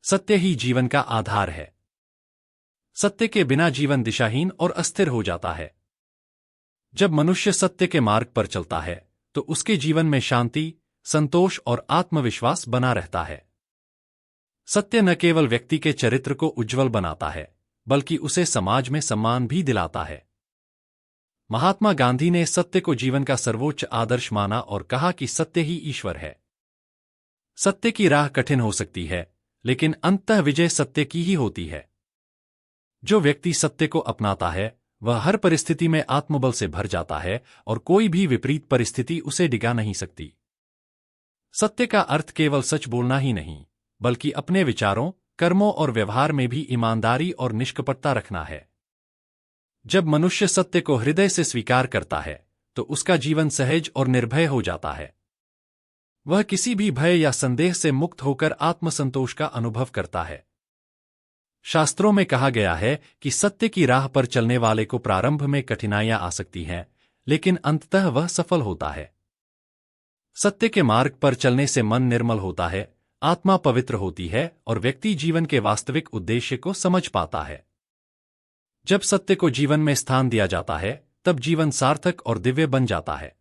सत्य ही जीवन का आधार है। सत्य के बिना जीवन दिशाहीन और अस्थिर हो जाता है। जब मनुष्य सत्य के मार्ग पर चलता है तो उसके जीवन में शांति, संतोष और आत्मविश्वास बना रहता है। सत्य न केवल व्यक्ति के चरित्र को उज्ज्वल बनाता है, बल्कि उसे समाज में सम्मान भी दिलाता है। महात्मा गांधी ने सत्य को जीवन का सर्वोच्च आदर्श माना और कहा कि सत्य ही ईश्वर है। सत्य की राह कठिन हो सकती है, लेकिन अंततः विजय सत्य की ही होती है। जो व्यक्ति सत्य को अपनाता है वह हर परिस्थिति में आत्मबल से भर जाता है और कोई भी विपरीत परिस्थिति उसे डिगा नहीं सकती। सत्य का अर्थ केवल सच बोलना ही नहीं, बल्कि अपने विचारों, कर्मों और व्यवहार में भी ईमानदारी और निष्कपटता रखना है। जब मनुष्य सत्य को हृदय से स्वीकार करता है तो उसका जीवन सहज और निर्भय हो जाता है। वह किसी भी भय या संदेह से मुक्त होकर आत्मसंतोष का अनुभव करता है। शास्त्रों में कहा गया है कि सत्य की राह पर चलने वाले को प्रारंभ में कठिनाइयां आ सकती हैं, लेकिन अंततः वह सफल होता है। सत्य के मार्ग पर चलने से मन निर्मल होता है, आत्मा पवित्र होती है और व्यक्ति जीवन के वास्तविक उद्देश्य को समझ पाता है। जब सत्य को जीवन में स्थान दिया जाता है, तब जीवन सार्थक और दिव्य बन जाता है।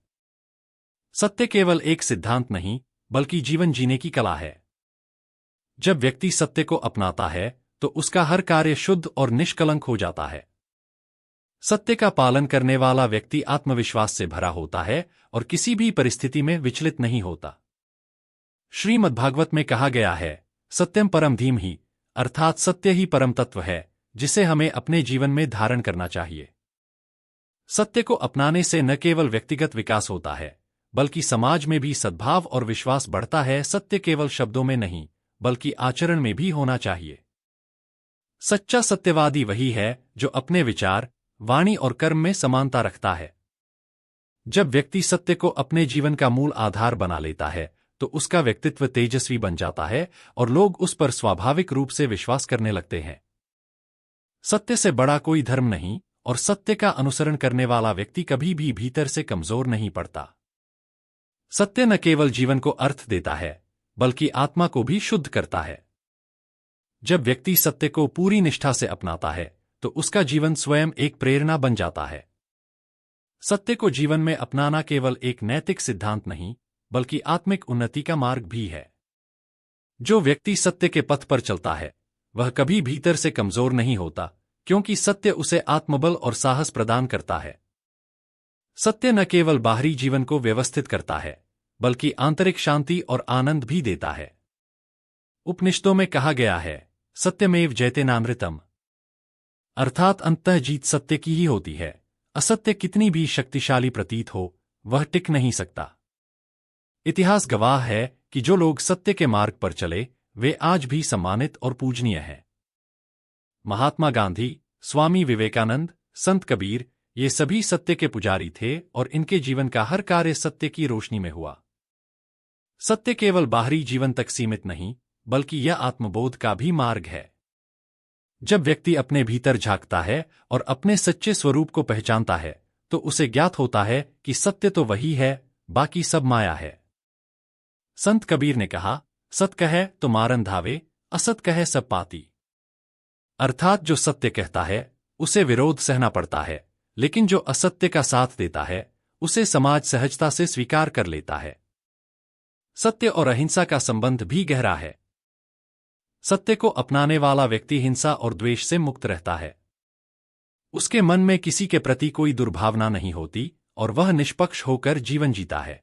सत्य केवल एक सिद्धांत नहीं, बल्कि जीवन जीने की कला है। जब व्यक्ति सत्य को अपनाता है तो उसका हर कार्य शुद्ध और निष्कलंक हो जाता है। सत्य का पालन करने वाला व्यक्ति आत्मविश्वास से भरा होता है और किसी भी परिस्थिति में विचलित नहीं होता। श्रीमद्भागवत में कहा गया है, सत्यम परम धीमहि, अर्थात सत्य ही परम तत्व है जिसे हमें अपने जीवन में धारण करना चाहिए। सत्य को अपनाने से न केवल व्यक्तिगत विकास होता है, बल्कि समाज में भी सद्भाव और विश्वास बढ़ता है। सत्य केवल शब्दों में नहीं, बल्कि आचरण में भी होना चाहिए। सच्चा सत्यवादी वही है जो अपने विचार, वाणी और कर्म में समानता रखता है। जब व्यक्ति सत्य को अपने जीवन का मूल आधार बना लेता है तो उसका व्यक्तित्व तेजस्वी बन जाता है और लोग उस पर स्वाभाविक रूप से विश्वास करने लगते हैं। सत्य से बड़ा कोई धर्म नहीं और सत्य का अनुसरण करने वाला व्यक्ति कभी भी भीतर से कमजोर नहीं पड़ता। सत्य न केवल जीवन को अर्थ देता है, बल्कि आत्मा को भी शुद्ध करता है। जब व्यक्ति सत्य को पूरी निष्ठा से अपनाता है तो उसका जीवन स्वयं एक प्रेरणा बन जाता है। सत्य को जीवन में अपनाना केवल एक नैतिक सिद्धांत नहीं, बल्कि आत्मिक उन्नति का मार्ग भी है। जो व्यक्ति सत्य के पथ पर चलता है वह कभी भीतर से कमजोर नहीं होता, क्योंकि सत्य उसे आत्मबल और साहस प्रदान करता है। सत्य न केवल बाहरी जीवन को व्यवस्थित करता है, बल्कि आंतरिक शांति और आनंद भी देता है। उपनिषदों में कहा गया है, सत्यमेव जयतेनामृतम, अर्थात अंततः जीत सत्य की ही होती है। असत्य कितनी भी शक्तिशाली प्रतीत हो, वह टिक नहीं सकता। इतिहास गवाह है कि जो लोग सत्य के मार्ग पर चले वे आज भी सम्मानित और पूजनीय हैं। महात्मा गांधी, स्वामी विवेकानंद, संत कबीर, ये सभी सत्य के पुजारी थे और इनके जीवन का हर कार्य सत्य की रोशनी में हुआ। सत्य केवल बाहरी जीवन तक सीमित नहीं, बल्कि यह आत्मबोध का भी मार्ग है। जब व्यक्ति अपने भीतर झांकता है और अपने सच्चे स्वरूप को पहचानता है तो उसे ज्ञात होता है कि सत्य तो वही है, बाकी सब माया है। संत कबीर ने कहा, सत कहे तो मारन धावे, असत कहे सब पाती। अर्थात जो सत्य कहता है उसे विरोध सहना पड़ता है, लेकिन जो असत्य का साथ देता है उसे समाज सहजता से स्वीकार कर लेता है। सत्य और अहिंसा का संबंध भी गहरा है। सत्य को अपनाने वाला व्यक्ति हिंसा और द्वेष से मुक्त रहता है। उसके मन में किसी के प्रति कोई दुर्भावना नहीं होती और वह निष्पक्ष होकर जीवन जीता है।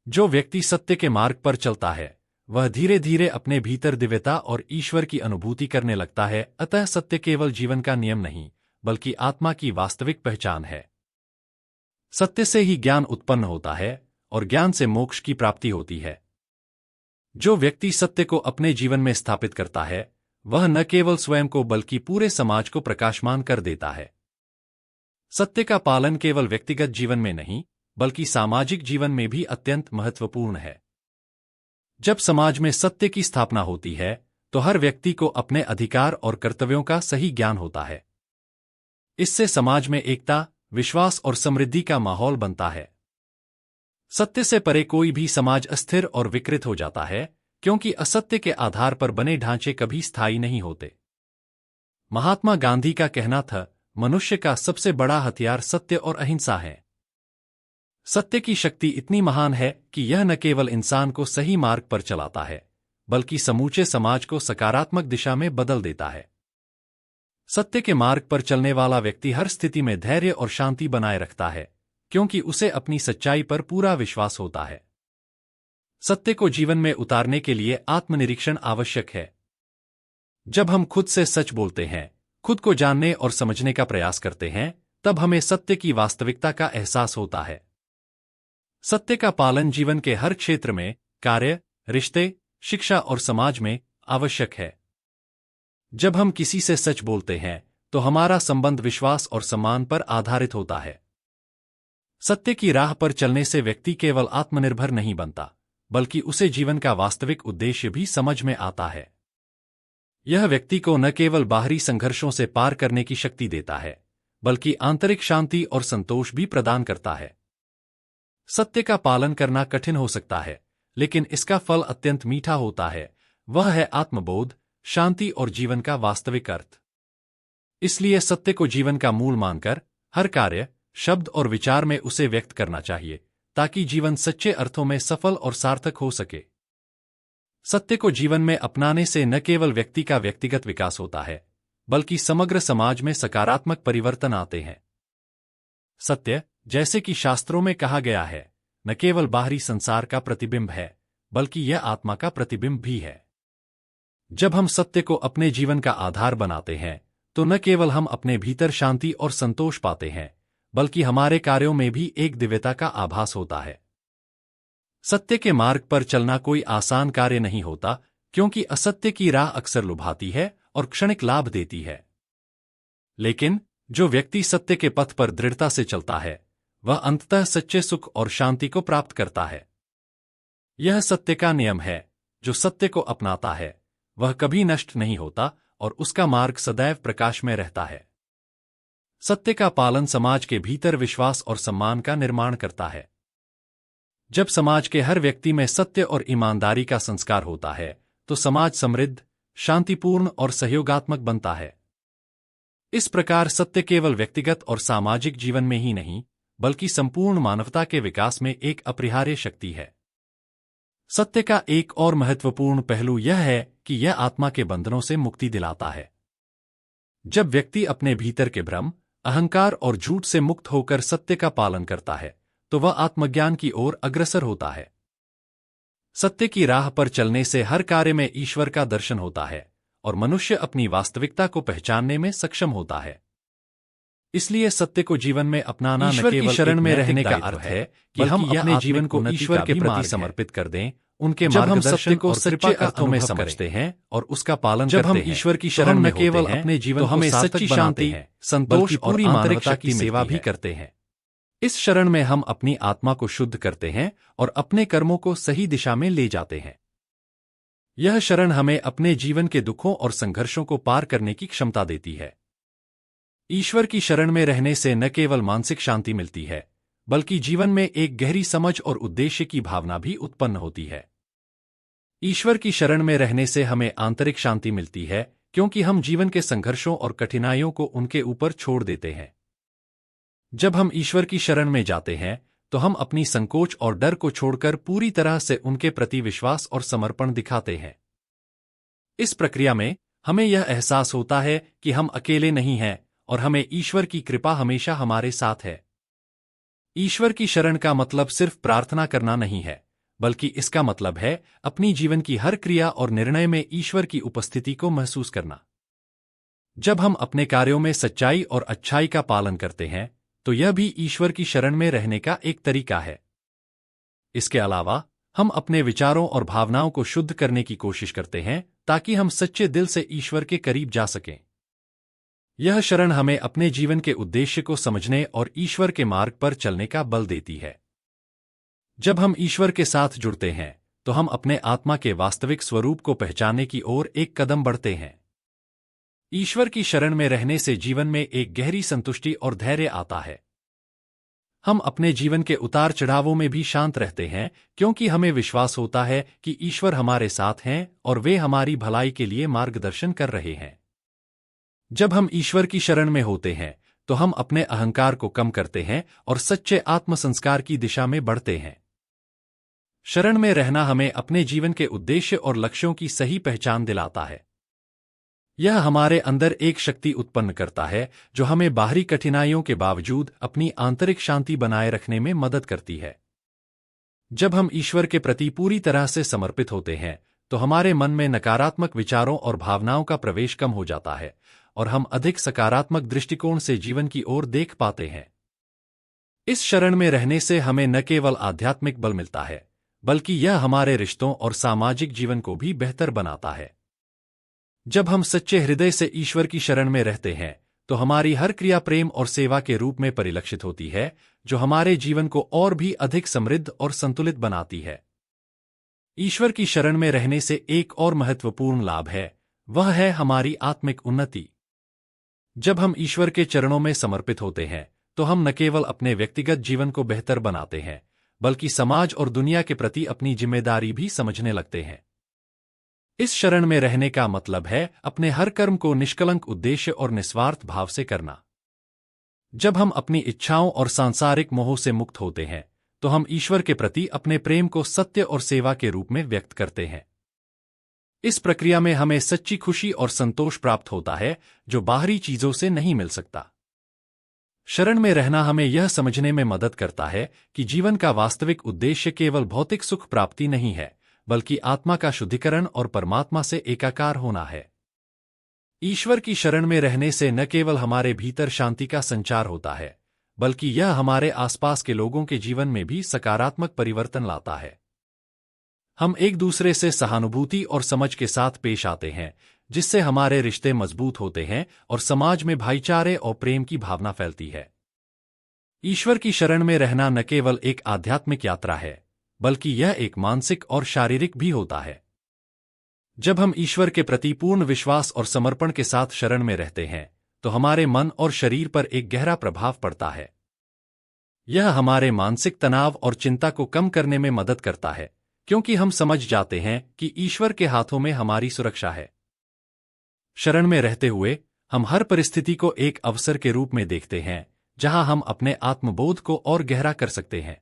जो व्यक्ति सत्य के मार्ग पर चलता है वह धीरे धीरे अपने भीतर दिव्यता और ईश्वर की अनुभूति करने लगता है। अतः सत्य केवल जीवन का नियम नहीं, बल्कि आत्मा की वास्तविक पहचान है। सत्य से ही ज्ञान उत्पन्न होता है और ज्ञान से मोक्ष की प्राप्ति होती है। जो व्यक्ति सत्य को अपने जीवन में स्थापित करता है वह न केवल स्वयं को बल्कि पूरे समाज को प्रकाशमान कर देता है। सत्य का पालन केवल व्यक्तिगत जीवन में नहीं, बल्कि सामाजिक जीवन में भी अत्यंत महत्वपूर्ण है। जब समाज में सत्य की स्थापना होती है तो हर व्यक्ति को अपने अधिकार और कर्तव्यों का सही ज्ञान होता है। इससे समाज में एकता, विश्वास और समृद्धि का माहौल बनता है। सत्य से परे कोई भी समाज अस्थिर और विकृत हो जाता है, क्योंकि असत्य के आधार पर बने ढांचे कभी स्थायी नहीं होते। महात्मा गांधी का कहना था, मनुष्य का सबसे बड़ा हथियार सत्य और अहिंसा है। सत्य की शक्ति इतनी महान है कि यह न केवल इंसान को सही मार्ग पर चलाता है, बल्कि समूचे समाज को सकारात्मक दिशा में बदल देता है। सत्य के मार्ग पर चलने वाला व्यक्ति हर स्थिति में धैर्य और शांति बनाए रखता है, क्योंकि उसे अपनी सच्चाई पर पूरा विश्वास होता है। सत्य को जीवन में उतारने के लिए आत्मनिरीक्षण आवश्यक है। जब हम खुद से सच बोलते हैं, खुद को जानने और समझने का प्रयास करते हैं, तब हमें सत्य की वास्तविकता का एहसास होता है। सत्य का पालन जीवन के हर क्षेत्र में, कार्य, रिश्ते, शिक्षा और समाज में आवश्यक है। जब हम किसी से सच बोलते हैं, तो हमारा संबंध विश्वास और सम्मान पर आधारित होता है। सत्य की राह पर चलने से व्यक्ति केवल आत्मनिर्भर नहीं बनता, बल्कि उसे जीवन का वास्तविक उद्देश्य भी समझ में आता है। यह व्यक्ति को न केवल बाहरी संघर्षों से पार करने की शक्ति देता है, बल्कि आंतरिक शांति और संतोष भी प्रदान करता है। सत्य का पालन करना कठिन हो सकता है, लेकिन इसका फल अत्यंत मीठा होता है। वह है आत्मबोध, शांति और जीवन का वास्तविक अर्थ। इसलिए सत्य को जीवन का मूल मानकर हर कार्य, शब्द और विचार में उसे व्यक्त करना चाहिए, ताकि जीवन सच्चे अर्थों में सफल और सार्थक हो सके। सत्य को जीवन में अपनाने से न केवल व्यक्ति का व्यक्तिगत विकास होता है, बल्कि समग्र समाज में सकारात्मक परिवर्तन आते हैं। सत्य, जैसे कि शास्त्रों में कहा गया है, न केवल बाहरी संसार का प्रतिबिंब है, बल्कि यह आत्मा का प्रतिबिंब भी है। जब हम सत्य को अपने जीवन का आधार बनाते हैं, तो न केवल हम अपने भीतर शांति और संतोष पाते हैं, बल्कि हमारे कार्यों में भी एक दिव्यता का आभास होता है। सत्य के मार्ग पर चलना कोई आसान कार्य नहीं होता, क्योंकि असत्य की राह अक्सर लुभाती है और क्षणिक लाभ देती है। लेकिन जो व्यक्ति सत्य के पथ पर दृढ़ता से चलता है, वह अंततः सच्चे सुख और शांति को प्राप्त करता है। यह सत्य का नियम है, जो सत्य को अपनाता है, वह कभी नष्ट नहीं होता और उसका मार्ग सदैव प्रकाश में रहता है। सत्य का पालन समाज के भीतर विश्वास और सम्मान का निर्माण करता है। जब समाज के हर व्यक्ति में सत्य और ईमानदारी का संस्कार होता है, तो समाज समृद्ध, शांतिपूर्ण और सहयोगात्मक बनता है। इस प्रकार सत्य केवल व्यक्तिगत और सामाजिक जीवन में ही नहीं, बल्कि संपूर्ण मानवता के विकास में एक अपरिहार्य शक्ति है। सत्य का एक और महत्वपूर्ण पहलू यह है कि यह आत्मा के बंधनों से मुक्ति दिलाता है। जब व्यक्ति अपने भीतर के भ्रम, अहंकार और झूठ से मुक्त होकर सत्य का पालन करता है, तो वह आत्मज्ञान की ओर अग्रसर होता है। सत्य की राह पर चलने से हर कार्य में ईश्वर का दर्शन होता है और मनुष्य अपनी वास्तविकता को पहचानने में सक्षम होता है। इसलिए सत्य को जीवन में अपनाना न केवल शरण में रहने का अर्थ है कि हम अपने जीवन को ईश्वर के प्रति समर्पित कर दें, उनके मार्गदर्शन को सच्चे अर्थों में समझते हैं और उसका पालन करते हैं। जब हम ईश्वर की शरण में केवल अपने जीवन को हमें सच्ची शांति, संतोष और पूरी मानवता की सेवा भी करते हैं। इस शरण में हम अपनी आत्मा को शुद्ध करते हैं और अपने कर्मों को सही दिशा में ले जाते हैं। यह शरण हमें अपने जीवन के दुखों और संघर्षों को पार करने की क्षमता देती है। ईश्वर की शरण में रहने से न केवल मानसिक शांति मिलती है, बल्कि जीवन में एक गहरी समझ और उद्देश्य की भावना भी उत्पन्न होती है। ईश्वर की शरण में रहने से हमें आंतरिक शांति मिलती है, क्योंकि हम जीवन के संघर्षों और कठिनाइयों को उनके ऊपर छोड़ देते हैं। जब हम ईश्वर की शरण में जाते हैं, तो हम अपनी संकोच और डर को छोड़कर पूरी तरह से उनके प्रति विश्वास और समर्पण दिखाते हैं। इस प्रक्रिया में हमें यह एहसास होता है कि हम अकेले नहीं हैं और हमें ईश्वर की कृपा हमेशा हमारे साथ है। ईश्वर की शरण का मतलब सिर्फ प्रार्थना करना नहीं है, बल्कि इसका मतलब है अपनी जीवन की हर क्रिया और निर्णय में ईश्वर की उपस्थिति को महसूस करना। जब हम अपने कार्यों में सच्चाई और अच्छाई का पालन करते हैं, तो यह भी ईश्वर की शरण में रहने का एक तरीका है। इसके अलावा हम अपने विचारों और भावनाओं को शुद्ध करने की कोशिश करते हैं, ताकि हम सच्चे दिल से ईश्वर के करीब जा सकें। यह शरण हमें अपने जीवन के उद्देश्य को समझने और ईश्वर के मार्ग पर चलने का बल देती है। जब हम ईश्वर के साथ जुड़ते हैं, तो हम अपने आत्मा के वास्तविक स्वरूप को पहचानने की ओर एक कदम बढ़ते हैं। ईश्वर की शरण में रहने से जीवन में एक गहरी संतुष्टि और धैर्य आता है। हम अपने जीवन के उतार चढ़ावों में भी शांत रहते हैं, क्योंकि हमें विश्वास होता है कि ईश्वर हमारे साथ हैं और वे हमारी भलाई के लिए मार्गदर्शन कर रहे हैं। जब हम ईश्वर की शरण में होते हैं, तो हम अपने अहंकार को कम करते हैं और सच्चे आत्मसंस्कार की दिशा में बढ़ते हैं। शरण में रहना हमें अपने जीवन के उद्देश्य और लक्ष्यों की सही पहचान दिलाता है। यह हमारे अंदर एक शक्ति उत्पन्न करता है जो हमें बाहरी कठिनाइयों के बावजूद अपनी आंतरिक शांति बनाए रखने में मदद करती है। जब हम ईश्वर के प्रति पूरी तरह से समर्पित होते हैं, तो हमारे मन में नकारात्मक विचारों और भावनाओं का प्रवेश कम हो जाता है और हम अधिक सकारात्मक दृष्टिकोण से जीवन की ओर देख पाते हैं। इस शरण में रहने से हमें न केवल आध्यात्मिक बल मिलता है, बल्कि यह हमारे रिश्तों और सामाजिक जीवन को भी बेहतर बनाता है। जब हम सच्चे हृदय से ईश्वर की शरण में रहते हैं, तो हमारी हर क्रिया प्रेम और सेवा के रूप में परिलक्षित होती है, जो हमारे जीवन को और भी अधिक समृद्ध और संतुलित बनाती है। ईश्वर की शरण में रहने से एक और महत्वपूर्ण लाभ है, वह है हमारी आत्मिक उन्नति। जब हम ईश्वर के चरणों में समर्पित होते हैं, तो हम न केवल अपने व्यक्तिगत जीवन को बेहतर बनाते हैं, बल्कि समाज और दुनिया के प्रति अपनी जिम्मेदारी भी समझने लगते हैं। इस शरण में रहने का मतलब है अपने हर कर्म को निष्कलंक उद्देश्य और निस्वार्थ भाव से करना। जब हम अपनी इच्छाओं और सांसारिक मोह से मुक्त होते हैं, तो हम ईश्वर के प्रति अपने प्रेम को सत्य और सेवा के रूप में व्यक्त करते हैं। इस प्रक्रिया में हमें सच्ची खुशी और संतोष प्राप्त होता है, जो बाहरी चीजों से नहीं मिल सकता। शरण में रहना हमें यह समझने में मदद करता है कि जीवन का वास्तविक उद्देश्य केवल भौतिक सुख प्राप्ति नहीं है, बल्कि आत्मा का शुद्धिकरण और परमात्मा से एकाकार होना है। ईश्वर की शरण में रहने से न केवल हमारे भीतर शांति का संचार होता है, बल्कि यह हमारे आसपास के लोगों के जीवन में भी सकारात्मक परिवर्तन लाता है। हम एक दूसरे से सहानुभूति और समझ के साथ पेश आते हैं, जिससे हमारे रिश्ते मजबूत होते हैं और समाज में भाईचारे और प्रेम की भावना फैलती है। ईश्वर की शरण में रहना न केवल एक आध्यात्मिक यात्रा है, बल्कि यह एक मानसिक और शारीरिक भी होता है। जब हम ईश्वर के प्रति पूर्ण विश्वास और समर्पण के साथ शरण में रहते हैं, तो हमारे मन और शरीर पर एक गहरा प्रभाव पड़ता है। यह हमारे मानसिक तनाव और चिंता को कम करने में मदद करता है, क्योंकि हम समझ जाते हैं कि ईश्वर के हाथों में हमारी सुरक्षा है। शरण में रहते हुए हम हर परिस्थिति को एक अवसर के रूप में देखते हैं, जहां हम अपने आत्मबोध को और गहरा कर सकते हैं।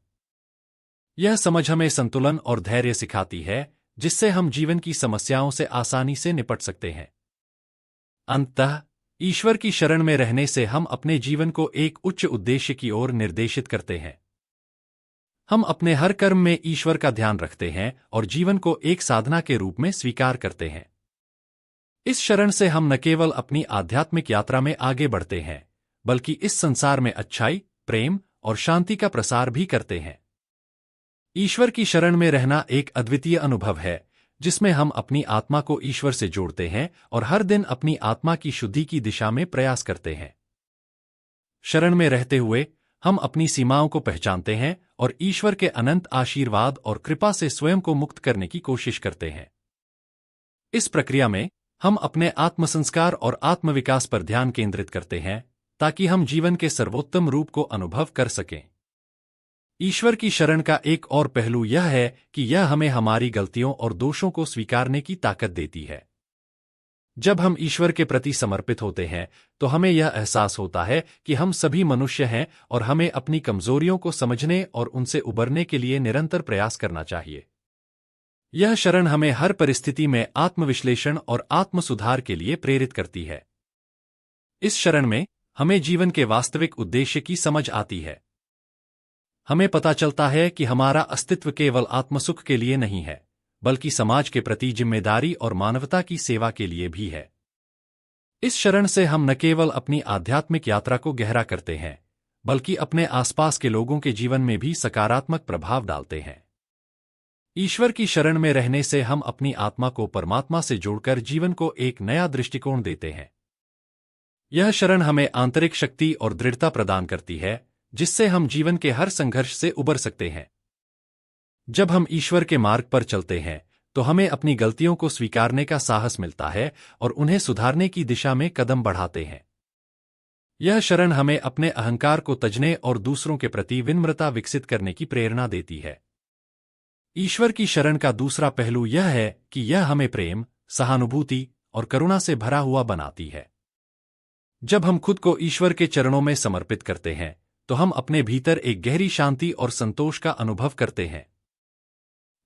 यह समझ हमें संतुलन और धैर्य सिखाती है, जिससे हम जीवन की समस्याओं से आसानी से निपट सकते हैं। अंततः ईश्वर की शरण में रहने से हम अपने जीवन को एक उच्च उद्देश्य की ओर निर्देशित करते हैं। हम अपने हर कर्म में ईश्वर का ध्यान रखते हैं और जीवन को एक साधना के रूप में स्वीकार करते हैं। इस शरण से हम न केवल अपनी आध्यात्मिक यात्रा में आगे बढ़ते हैं, बल्कि इस संसार में अच्छाई, प्रेम और शांति का प्रसार भी करते हैं। ईश्वर की शरण में रहना एक अद्वितीय अनुभव है, जिसमें हम अपनी आत्मा को ईश्वर से जोड़ते हैं और हर दिन अपनी आत्मा की शुद्धि की दिशा में प्रयास करते हैं। शरण में रहते हुए हम अपनी सीमाओं को पहचानते हैं और ईश्वर के अनंत आशीर्वाद और कृपा से स्वयं को मुक्त करने की कोशिश करते हैं। इस प्रक्रिया में हम अपने आत्मसंस्कार और आत्मविकास पर ध्यान केंद्रित करते हैं, ताकि हम जीवन के सर्वोत्तम रूप को अनुभव कर सकें। ईश्वर की शरण का एक और पहलू यह है कि यह हमें हमारी गलतियों और दोषों को स्वीकारने की ताकत देती है। जब हम ईश्वर के प्रति समर्पित होते हैं, तो हमें यह एहसास होता है कि हम सभी मनुष्य हैं और हमें अपनी कमजोरियों को समझने और उनसे उबरने के लिए निरंतर प्रयास करना चाहिए। यह शरण हमें हर परिस्थिति में आत्मविश्लेषण और आत्मसुधार के लिए प्रेरित करती है। इस शरण में हमें जीवन के वास्तविक उद्देश्य की समझ आती है। हमें पता चलता है कि हमारा अस्तित्व केवल आत्मसुख के लिए नहीं है, बल्कि समाज के प्रति जिम्मेदारी और मानवता की सेवा के लिए भी है। इस शरण से हम न केवल अपनी आध्यात्मिक यात्रा को गहरा करते हैं, बल्कि अपने आसपास के लोगों के जीवन में भी सकारात्मक प्रभाव डालते हैं। ईश्वर की शरण में रहने से हम अपनी आत्मा को परमात्मा से जोड़कर जीवन को एक नया दृष्टिकोण देते हैं। यह शरण हमें आंतरिक शक्ति और दृढ़ता प्रदान करती है, जिससे हम जीवन के हर संघर्ष से उबर सकते हैं। जब हम ईश्वर के मार्ग पर चलते हैं, तो हमें अपनी गलतियों को स्वीकारने का साहस मिलता है और उन्हें सुधारने की दिशा में कदम बढ़ाते हैं। यह शरण हमें अपने अहंकार को तजने और दूसरों के प्रति विनम्रता विकसित करने की प्रेरणा देती है। ईश्वर की शरण का दूसरा पहलू यह है कि यह हमें प्रेम, सहानुभूति और करुणा से भरा हुआ बनाती है। जब हम खुद को ईश्वर के चरणों में समर्पित करते हैं, तो हम अपने भीतर एक गहरी शांति और संतोष का अनुभव करते हैं।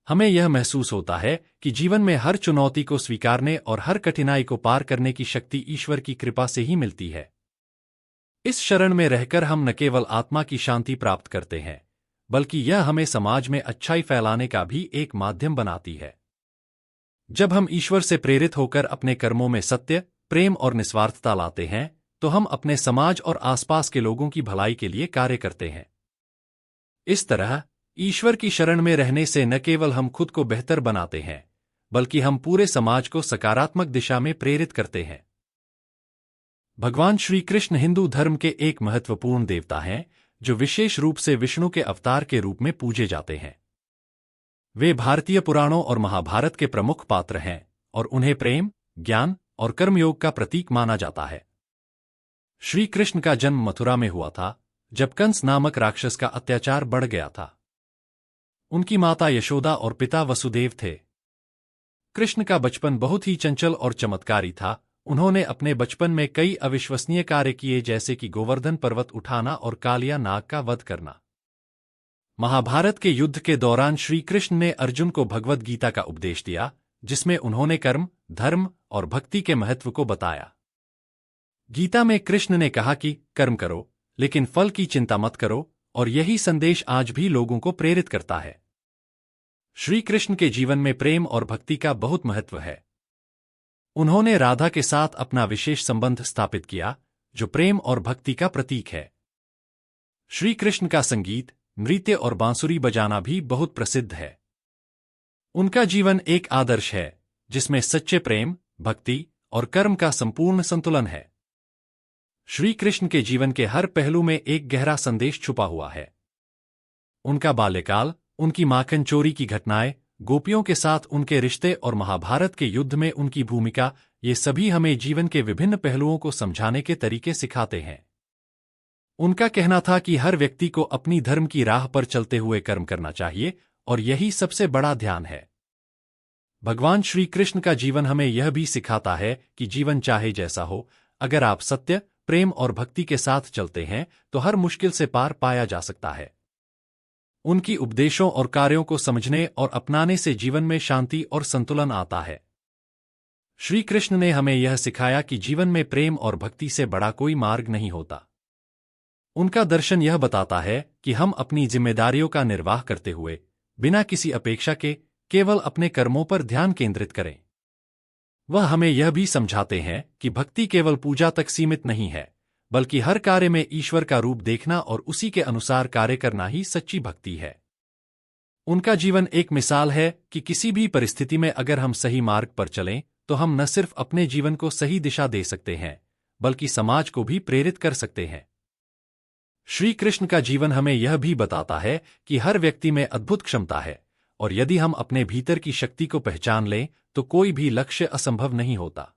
हमें यह महसूस होता है कि जीवन में हर चुनौती को स्वीकारने और हर कठिनाई को पार करने की शक्ति ईश्वर की कृपा से ही मिलती है। इस शरण में रहकर हम न केवल आत्मा की शांति प्राप्त करते हैं, बल्कि यह हमें समाज में अच्छाई फैलाने का भी एक माध्यम बनाती है। जब हम ईश्वर से प्रेरित होकर अपने कर्मों में सत्य, प्रेम और निस्वार्थता लाते हैं, तो हम अपने समाज और आसपास के लोगों की भलाई के लिए कार्य करते हैं। इस तरह ईश्वर की शरण में रहने से न केवल हम खुद को बेहतर बनाते हैं, बल्कि हम पूरे समाज को सकारात्मक दिशा में प्रेरित करते हैं। भगवान श्री कृष्ण हिंदू धर्म के एक महत्वपूर्ण देवता हैं, जो विशेष रूप से विष्णु के अवतार के रूप में पूजे जाते हैं। वे भारतीय पुराणों और महाभारत के प्रमुख पात्र हैं और उन्हें प्रेम, ज्ञान और कर्मयोग का प्रतीक माना जाता है। श्री कृष्ण का जन्म मथुरा में हुआ था, जब कंस नामक राक्षस का अत्याचार बढ़ गया था। उनकी माता यशोदा और पिता वसुदेव थे। कृष्ण का बचपन बहुत ही चंचल और चमत्कारी था। उन्होंने अपने बचपन में कई अविश्वसनीय कार्य किए, जैसे कि गोवर्धन पर्वत उठाना और कालिया नाग का वध करना। महाभारत के युद्ध के दौरान श्री कृष्ण ने अर्जुन को भगवद गीता का उपदेश दिया, जिसमें उन्होंने कर्म, धर्म और भक्ति के महत्व को बताया। गीता में कृष्ण ने कहा कि कर्म करो, लेकिन फल की चिंता मत करो, और यही संदेश आज भी लोगों को प्रेरित करता है। श्री कृष्ण के जीवन में प्रेम और भक्ति का बहुत महत्व है। उन्होंने राधा के साथ अपना विशेष संबंध स्थापित किया, जो प्रेम और भक्ति का प्रतीक है। श्री कृष्ण का संगीत, नृत्य और बांसुरी बजाना भी बहुत प्रसिद्ध है। उनका जीवन एक आदर्श है, जिसमें सच्चे प्रेम, भक्ति और कर्म का संपूर्ण संतुलन है। श्री कृष्ण के जीवन के हर पहलू में एक गहरा संदेश छुपा हुआ है। उनका बाल्यकाल, उनकी माखन चोरी की घटनाएं, गोपियों के साथ उनके रिश्ते और महाभारत के युद्ध में उनकी भूमिका, ये सभी हमें जीवन के विभिन्न पहलुओं को समझाने के तरीके सिखाते हैं। उनका कहना था कि हर व्यक्ति को अपनी धर्म की राह पर चलते हुए कर्म करना चाहिए, और यही सबसे बड़ा ध्यान है। भगवान श्री कृष्ण का जीवन हमें यह भी सिखाता है कि जीवन चाहे जैसा हो, अगर आप सत्य, प्रेम और भक्ति के साथ चलते हैं, तो हर मुश्किल से पार पाया जा सकता है। उनकी उपदेशों और कार्यों को समझने और अपनाने से जीवन में शांति और संतुलन आता है। श्री कृष्ण ने हमें यह सिखाया कि जीवन में प्रेम और भक्ति से बड़ा कोई मार्ग नहीं होता। उनका दर्शन यह बताता है कि हम अपनी जिम्मेदारियों का निर्वाह करते हुए, बिना किसी अपेक्षा के, केवल अपने कर्मों पर ध्यान केंद्रित करें। वह हमें यह भी समझाते हैं कि भक्ति केवल पूजा तक सीमित नहीं है, बल्कि हर कार्य में ईश्वर का रूप देखना और उसी के अनुसार कार्य करना ही सच्ची भक्ति है। उनका जीवन एक मिसाल है कि किसी भी परिस्थिति में अगर हम सही मार्ग पर चलें, तो हम न सिर्फ अपने जीवन को सही दिशा दे सकते हैं, बल्कि समाज को भी प्रेरित कर सकते हैं। श्री कृष्ण का जीवन हमें यह भी बताता है कि हर व्यक्ति में अद्भुत क्षमता है, और यदि हम अपने भीतर की शक्ति को पहचान लें, तो कोई भी लक्ष्य असंभव नहीं होता।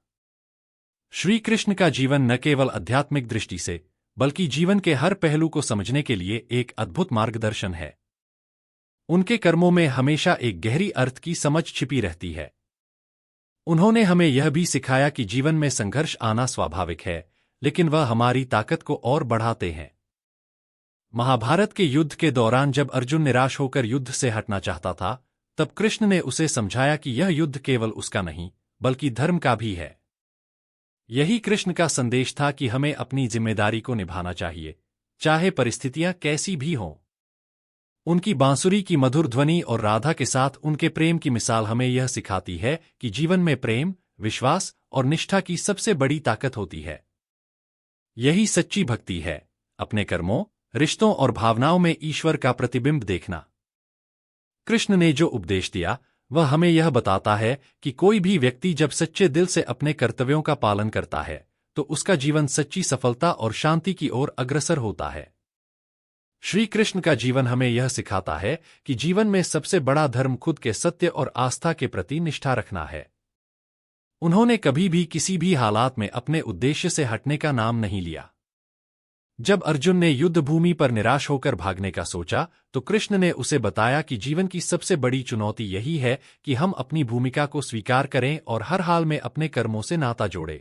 श्री कृष्ण का जीवन न केवल आध्यात्मिक दृष्टि से, बल्कि जीवन के हर पहलू को समझने के लिए एक अद्भुत मार्गदर्शन है। उनके कर्मों में हमेशा एक गहरी अर्थ की समझ छिपी रहती है। उन्होंने हमें यह भी सिखाया कि जीवन में संघर्ष आना स्वाभाविक है, लेकिन वह हमारी ताकत को और बढ़ाते हैं। महाभारत के युद्ध के दौरान जब अर्जुन निराश होकर युद्ध से हटना चाहता था, तब कृष्ण ने उसे समझाया कि यह युद्ध केवल उसका नहीं, बल्कि धर्म का भी है। यही कृष्ण का संदेश था कि हमें अपनी जिम्मेदारी को निभाना चाहिए, चाहे परिस्थितियां कैसी भी हों। उनकी बांसुरी की मधुर ध्वनि और राधा के साथ उनके प्रेम की मिसाल हमें यह सिखाती है कि जीवन में प्रेम, विश्वास और निष्ठा की सबसे बड़ी ताकत होती है। यही सच्ची भक्ति है, अपने कर्मों, रिश्तों और भावनाओं में ईश्वर का प्रतिबिंब देखना। कृष्ण ने जो उपदेश दिया, वह हमें यह बताता है कि कोई भी व्यक्ति जब सच्चे दिल से अपने कर्तव्यों का पालन करता है, तो उसका जीवन सच्ची सफलता और शांति की ओर अग्रसर होता है। श्री कृष्ण का जीवन हमें यह सिखाता है कि जीवन में सबसे बड़ा धर्म खुद के सत्य और आस्था के प्रति निष्ठा रखना है। उन्होंने कभी भी किसी भी हालात में अपने उद्देश्य से हटने का नाम नहीं लिया। जब अर्जुन ने युद्ध भूमि पर निराश होकर भागने का सोचा, तो कृष्ण ने उसे बताया कि जीवन की सबसे बड़ी चुनौती यही है कि हम अपनी भूमिका को स्वीकार करें और हर हाल में अपने कर्मों से नाता जोड़ें।